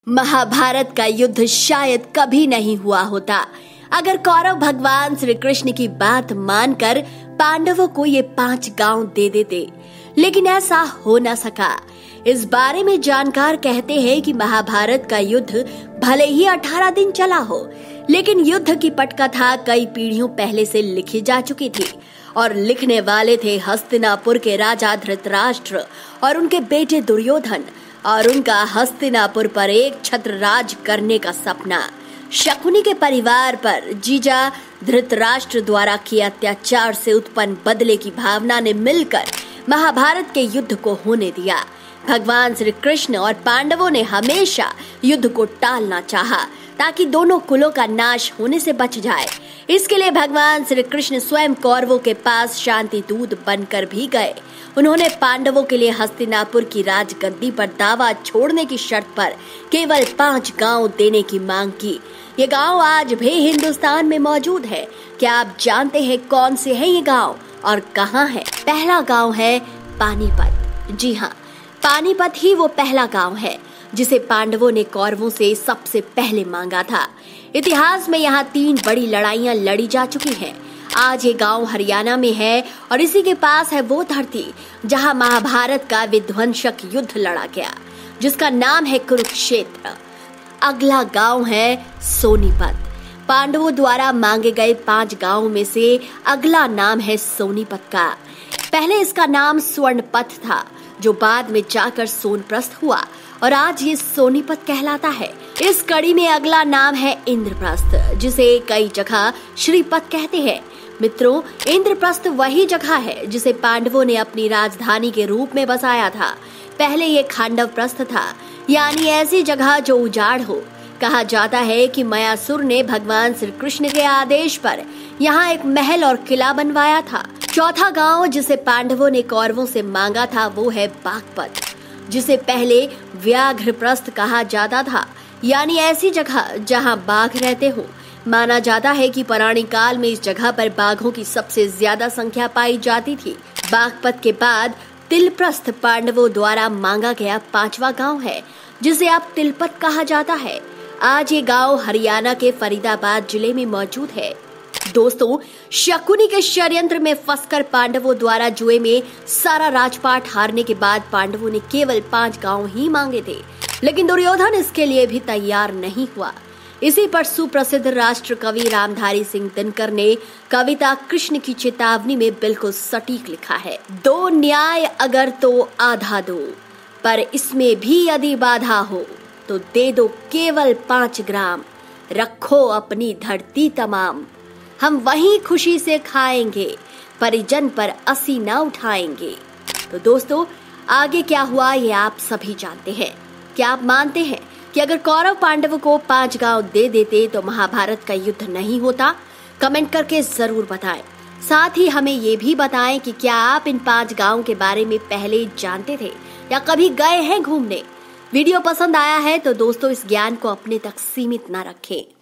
महाभारत का युद्ध शायद कभी नहीं हुआ होता अगर कौरव भगवान श्री कृष्ण की बात मानकर पांडवों को ये 5 गांव दे देते, लेकिन ऐसा हो न सका। इस बारे में जानकार कहते हैं कि महाभारत का युद्ध भले ही 18 दिन चला हो, लेकिन युद्ध की पटकथा कई पीढ़ियों पहले से लिखी जा चुकी थी और लिखने वाले थे हस्तिनापुर के राजा धृतराष्ट्र और उनके बेटे दुर्योधन और उनका हस्तिनापुर पर एक छत्र राज करने का सपना। शकुनी के परिवार पर जीजा धृतराष्ट्र द्वारा किए अत्याचार से उत्पन्न बदले की भावना ने मिलकर महाभारत के युद्ध को होने दिया। भगवान श्री कृष्ण और पांडवों ने हमेशा युद्ध को टालना चाहा ताकि दोनों कुलों का नाश होने से बच जाए। इसके लिए भगवान श्री कृष्ण स्वयं कौरवों के पास शांति दूत बनकर भी गए। उन्होंने पांडवों के लिए हस्तिनापुर की राजगद्दी पर दावा छोड़ने की शर्त पर केवल 5 गांव देने की मांग की। ये गांव आज भी हिंदुस्तान में मौजूद है। क्या आप जानते हैं कौन से हैं ये गांव और कहां है? पहला गांव है पानीपत। जी हाँ, पानीपत ही वो पहला गांव है जिसे पांडवों ने कौरवों से सबसे पहले मांगा था। इतिहास में यहाँ 3 बड़ी लड़ाइयाँ लड़ी जा चुकी हैं। आज ये गांव हरियाणा में है और इसी के पास है वो धरती जहाँ महाभारत का विध्वंसक युद्ध लड़ा गया, जिसका नाम है कुरुक्षेत्र। अगला गांव है सोनीपत। पांडवों द्वारा मांगे गए 5 गांवों में से अगला नाम है सोनीपत का। पहले इसका नाम स्वर्णपथ था, जो बाद में जाकर सोनप्रस्थ हुआ और आज ये सोनीपत कहलाता है। इस कड़ी में अगला नाम है इंद्रप्रस्थ, जिसे कई जगह श्रीपत कहते हैं। मित्रों, इंद्रप्रस्थ वही जगह है जिसे पांडवों ने अपनी राजधानी के रूप में बसाया था। पहले ये खांडवप्रस्थ था, यानी ऐसी जगह जो उजाड़ हो। कहा जाता है कि मयासुर ने भगवान श्री कृष्ण के आदेश पर यहाँ एक महल और किला बनवाया था। चौथा गांव जिसे पांडवों ने कौरवों से मांगा था वो है बागपत, जिसे पहले व्याघ्रप्रस्थ कहा जाता था, यानी ऐसी जगह जहां बाघ रहते हो। माना जाता है कि पौराणिक काल में इस जगह पर बाघों की सबसे ज्यादा संख्या पाई जाती थी। बागपत के बाद तिलप्रस्थ पांडवों द्वारा मांगा गया 5वां गांव है, जिसे अब तिलपत कहा जाता है। आज ये गांव हरियाणा के फरीदाबाद जिले में मौजूद है। दोस्तों, शकुनी के षड्यंत्र में फंसकर पांडवों द्वारा जुए में सारा राजपाट हारने के बाद पांडवों ने केवल 5 गांव ही मांगे थे, लेकिन दुर्योधन इसके लिए भी तैयार नहीं हुआ। इसी पर सुप्रसिद्ध राष्ट्र कवि रामधारी सिंह दिनकर ने कविता कृष्ण की चेतावनी में बिल्कुल सटीक लिखा है। 2 न्याय अगर तो आधा दो, पर इसमें भी यदि बाधा हो तो दे दो केवल 5 ग्राम। रखो अपनी धरती तमाम, हम वहीं खुशी से खाएंगे, परिजन पर असी न उठाएंगे। तो दोस्तों, आगे क्या हुआ ये आप सभी जानते हैं। क्या आप मानते हैं कि अगर कौरव पांडवों को 5 गांव दे देते तो महाभारत का युद्ध नहीं होता? कमेंट करके जरूर बताएं। साथ ही हमें ये भी बताएं कि क्या आप इन 5 गांव के बारे में पहले जानते थे या कभी गए हैं घूमने। वीडियो पसंद आया है तो दोस्तों इस ज्ञान को अपने तक सीमित न रखें।